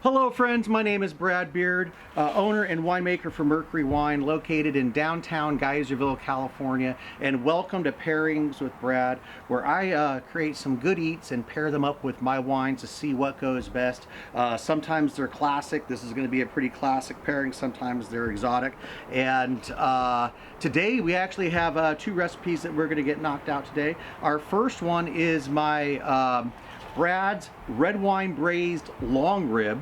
Hello friends, my name is Brad Beard, owner and winemaker for Mercury Wine, located in downtown Geyserville, California, and welcome to Pairings with Brad, where I create some good eats and pair them up with my wines to see what goes best. Sometimes they're classic. This is going to be a pretty classic pairing. Sometimes they're exotic. And today we actually have two recipes that we're going to get knocked out today. Our first one is my Brad's red wine braised long rib.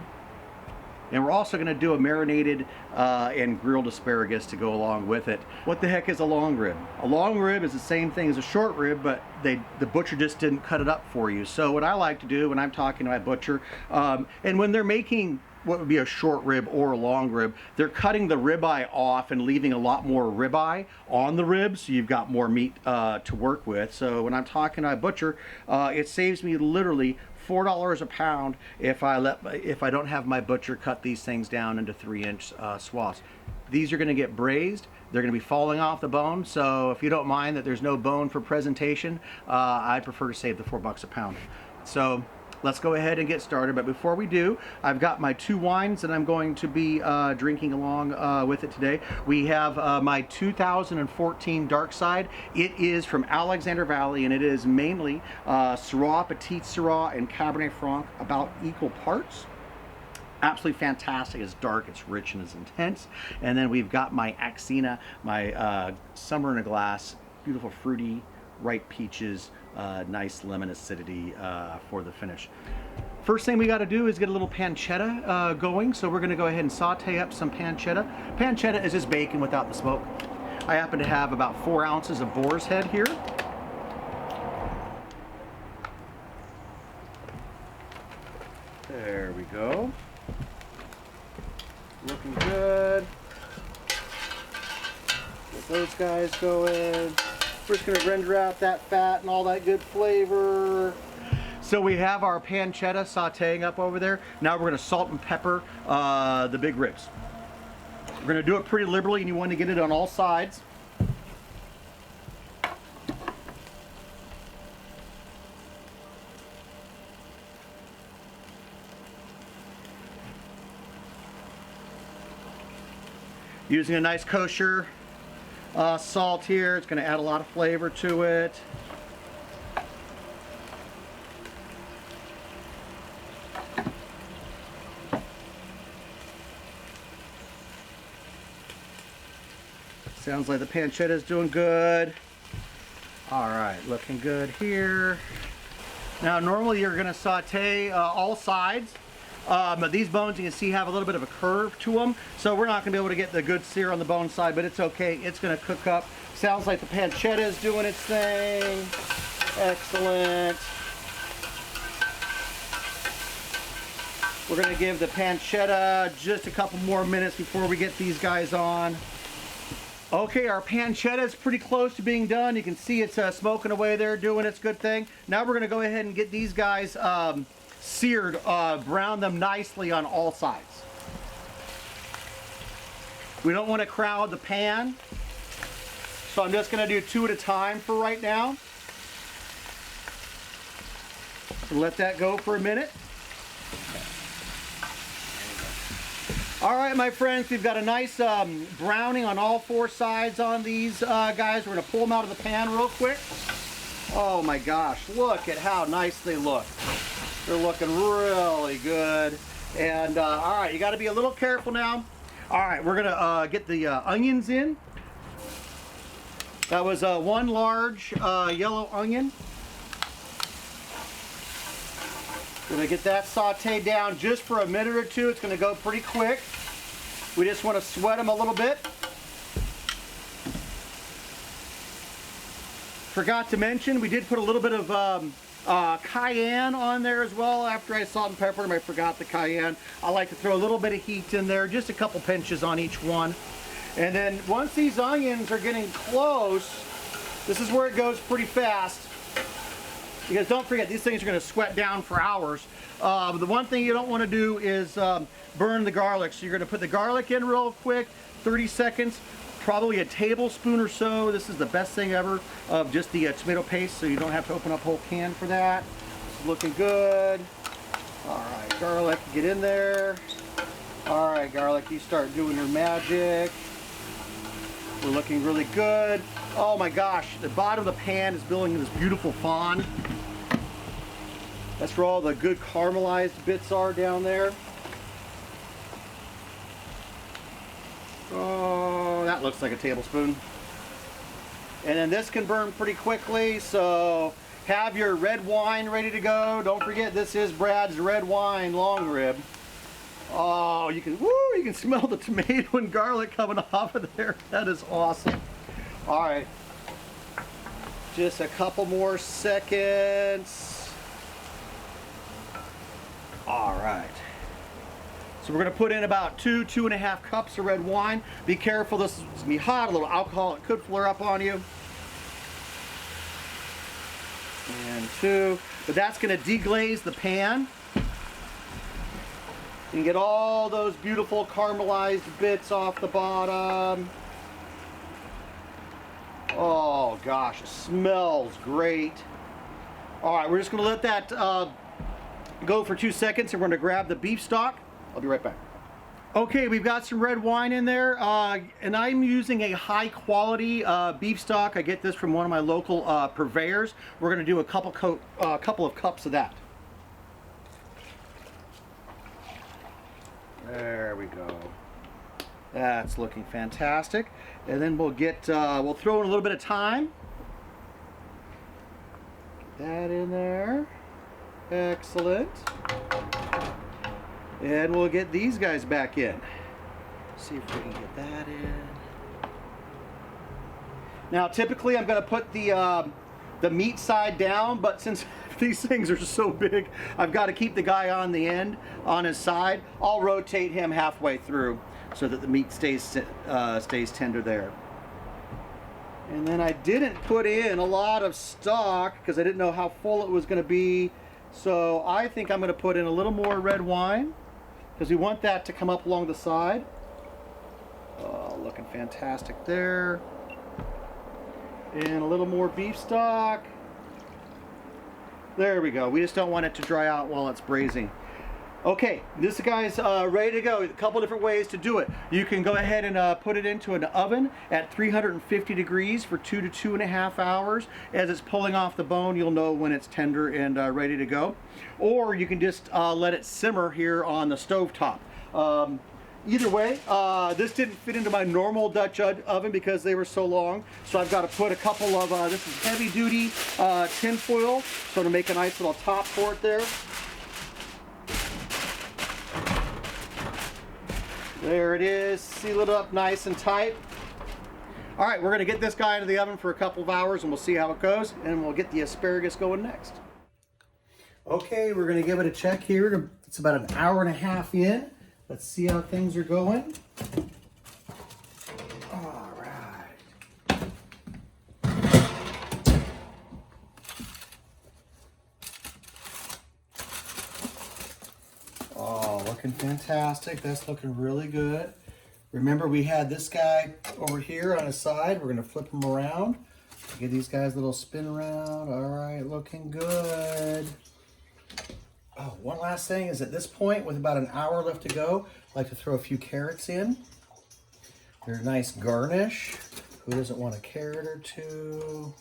And we're also going to do a marinated and grilled asparagus to go along with it. What the heck is a long rib? A long rib is the same thing as a short rib, but the butcher just didn't cut it up for you. So what I like to do when I'm talking to my butcher, and when they're making what would be a short rib or a long rib, they're cutting the ribeye off and leaving a lot more ribeye on the rib, so you've got more meat to work with. So when I'm talking to my butcher, it saves me literally $4 a pound if I don't have my butcher cut these things down into 3-inch swaths. These are going to get braised. They're going to be falling off the bone, so if you don't mind that there's no bone for presentation, I prefer to save the $4 a pound. So let's go ahead and get started. But before we do, I've got my two wines that I'm going to be drinking along with it today. We have my 2014 Dark Side. It is from Alexander Valley, and it is mainly Syrah, Petite Syrah, and Cabernet Franc, about equal parts. Absolutely fantastic. It's dark, it's rich, and it's intense. And then we've got my Axina, my Summer in a Glass, beautiful fruity, ripe peaches, nice lemon acidity for the finish. First thing we got to do is get a little pancetta going. So we're going to go ahead and saute up some pancetta. Pancetta is just bacon without the smoke. I happen to have about 4 ounces of boar's head here. There we go. Looking good. Get those guys going. We're just going to render out that fat and all that good flavor. So we have our pancetta sauteing up over there. Now we're going to salt and pepper the big ribs. We're going to do it pretty liberally, and you want to get it on all sides. Using a nice kosher salt here. It's going to add a lot of flavor to it. Sounds like the pancetta is doing good. All right, looking good here. Now normally you're going to saute all sides. But these bones, you can see, have a little bit of a curve to them, so we're not going to be able to get the good sear on the bone side, but it's okay. It's going to cook up. Sounds like the pancetta is doing its thing. Excellent. We're going to give the pancetta just a couple more minutes before we get these guys on. Okay, our pancetta is pretty close to being done. You can see it's smoking away there, doing its good thing. Now we're going to go ahead and get these guys seared, brown them nicely on all sides. We don't want to crowd the pan, so I'm just going to do 2 at a time for right now. Let that go for a minute. All right, my friends, we've got a nice browning on all 4 sides on these guys. We're going to pull them out of the pan real quick. Oh my gosh, look at how nice they look. They're looking really good. And all right, you got to be a little careful now. All right, we're gonna get the onions in. That was 1 large yellow onion. Gonna get that sauteed down just for a minute or two. It's gonna go pretty quick. We just want to sweat them a little bit. Forgot to mention, we did put a little bit of cayenne on there as well. After I salt and peppered them, I forgot the cayenne. I like to throw a little bit of heat in there, just a couple pinches on each one. And then once these onions are getting close, this is where it goes pretty fast. Because don't forget, these things are going to sweat down for hours. The one thing you don't want to do is burn the garlic. So you're going to put the garlic in real quick, 30 seconds. Probably a tablespoon or so. This is the best thing ever of just the tomato paste, so you don't have to open up a whole can for that. It's looking good. All right, Garlic, get in there. All right, garlic, you start doing your magic. We're looking really good. Oh my gosh, the bottom of the pan is building this beautiful fond. That's where all the good caramelized bits are down there. Oh, that looks like a tablespoon. And then this can burn pretty quickly, so have your red wine ready to go. Don't forget, this is Brad's red wine long rib. Oh, you can smell the tomato and garlic coming off of there. That is awesome. All right, just a couple more seconds. All right. So we're gonna put in about 2.5 cups of red wine. Be careful, this is gonna be hot, a little alcohol, it could flare up on you. And 2, but that's gonna deglaze the pan. You can get all those beautiful caramelized bits off the bottom. Oh gosh, it smells great. All right, we're just gonna let that go for 2 seconds and we're gonna grab the beef stock. I'll be right back. Okay, we've got some red wine in there, and I'm using a high quality beef stock. I get this from one of my local purveyors. We're gonna do a couple of cups of that. There we go. That's looking fantastic. And then we'll get, we'll throw in a little bit of thyme. That in there. Excellent. And we'll get these guys back in. See if we can get that in. Now, typically I'm going to put the meat side down, but since these things are so big, I've got to keep the guy on the end, on his side. I'll rotate him halfway through so that the meat stays tender there. And then I didn't put in a lot of stock because I didn't know how full it was going to be. So I think I'm going to put in a little more red wine because we want that to come up along the side. Oh, looking fantastic there. And a little more beef stock. There we go. We just don't want it to dry out while it's braising. Okay, this guy's ready to go. A couple different ways to do it. You can go ahead and put it into an oven at 350 degrees for 2 to 2.5 hours. As it's pulling off the bone, you'll know when it's tender and ready to go. Or you can just let it simmer here on the stove top. Either way, this didn't fit into my normal Dutch oven because they were so long. So I've got to put a couple of, this is heavy duty tin foil. So to make a nice little top for it there. There it is, seal it up nice and tight. All right, we're gonna get this guy into the oven for a couple of hours and we'll see how it goes, and we'll get the asparagus going next. Okay, we're gonna give it a check here. It's about an hour and a half in. Let's see how things are going. All right. Oh, looking fantastic. That's looking really good. Remember, we had this guy over here on his side. We're gonna flip him around. Give these guys a little spin around. All right, looking good. Oh, one last thing is at this point, with about an hour left to go, I like to throw a few carrots in. They're a nice garnish. Who doesn't want a carrot or two?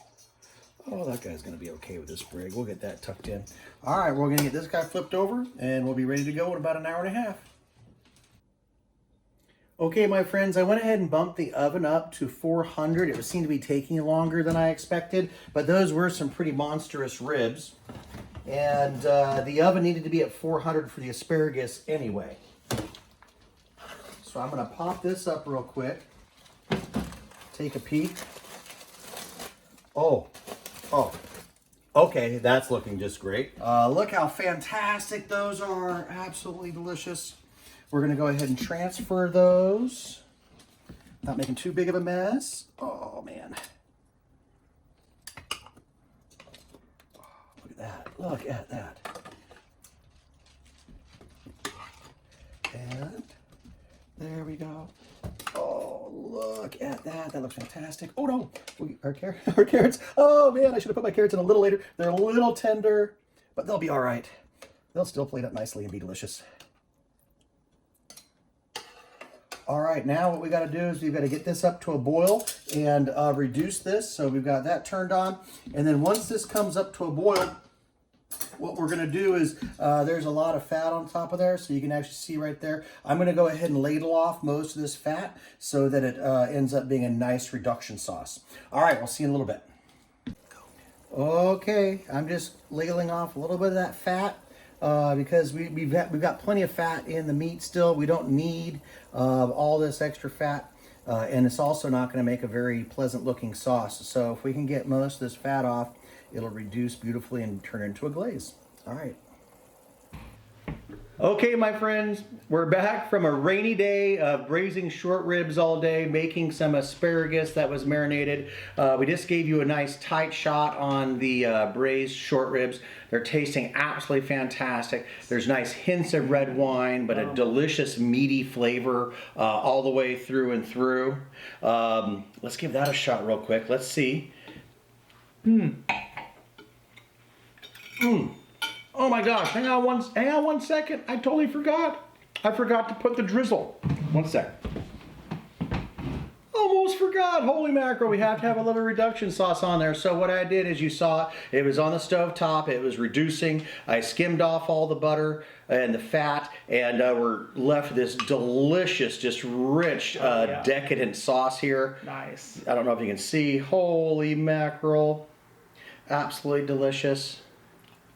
Oh, that guy's gonna be okay with this sprig. We'll get that tucked in. All right, we're gonna get this guy flipped over and we'll be ready to go in about an hour and a half. Okay, my friends, I went ahead and bumped the oven up to 400. It seemed to be taking longer than I expected, but those were some pretty monstrous ribs. And the oven needed to be at 400 for the asparagus anyway. So I'm gonna pop this up real quick. Take a peek. Oh, okay, that's looking just great. Look how fantastic those are, absolutely delicious. We're gonna go ahead and transfer those. Not making too big of a mess. Oh man. Look at that. And there we go. Oh, look at that. That looks fantastic. Oh no, our carrots. Oh man, I should have put my carrots in a little later. They're a little tender, but they'll be all right. they'll still plate up nicely and be delicious. All right, now what we got to do is we've got to get this up to a boil and reduce this. So we've got that turned on. And then once this comes up to a boil, what we're going to do is there's a lot of fat on top of there, so you can actually see right there. I'm going to go ahead and ladle off most of this fat so that it ends up being a nice reduction sauce. All right, we'll see you in a little bit. Okay, I'm just ladling off a little bit of that fat. Because we've got plenty of fat in the meat still. We don't need all this extra fat, and it's also not going to make a very pleasant looking sauce. So if we can get most of this fat off, it'll reduce beautifully and turn into a glaze. All right. Okay, my friends, we're back from a rainy day of braising short ribs all day, making some asparagus that was marinated. We just gave you a nice tight shot on the braised short ribs. They're tasting absolutely fantastic. There's nice hints of red wine, but a delicious meaty flavor all the way through and through. Let's give that a shot real quick. Let's see. Oh my gosh, hang on one second. I totally forgot. I forgot to put the drizzle. One sec. Almost forgot. Holy mackerel, we have to have a little reduction sauce on there. So what I did is, you saw it was on the stove top. It was reducing. I skimmed off all the butter and the fat, and we're left with this delicious, just rich, decadent sauce here. Nice. I don't know if you can see. Holy mackerel. Absolutely delicious.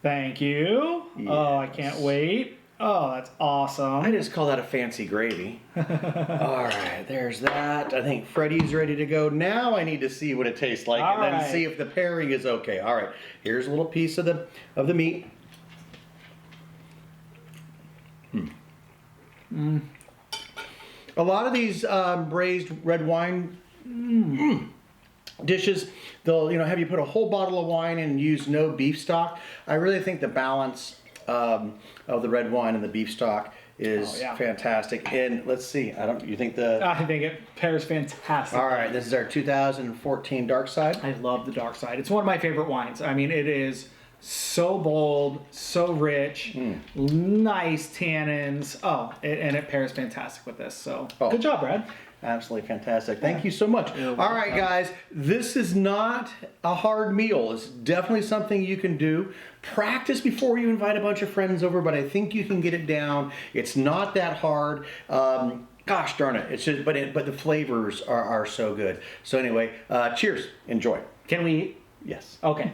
Thank you. Yes. Oh, I can't wait. Oh, that's awesome. I just call that a fancy gravy. All right, there's that. I think Freddie's ready to go. Now I need to see what it tastes like and then see if the pairing is okay. All right, here's a little piece of the meat. A lot of these braised red wine dishes, they'll have you put a whole bottle of wine and use no beef stock. I really think the balance of the red wine and the beef stock is fantastic. And let's see, you think I think it pairs fantastic. All right, this is our 2014 Dark Side. I love the Dark Side. It's one of my favorite wines. I mean, it is so bold, so rich, nice tannins. And it pairs fantastic with this. So good job, Brad. Absolutely fantastic. Thank you so much. All right, guys, this is not a hard meal. It's definitely something you can do. Practice before you invite a bunch of friends over, but I think you can get it down. It's not that hard. Gosh darn it. It's just, but the flavors are so good. So anyway, cheers. Enjoy. Can we? Yes. Okay.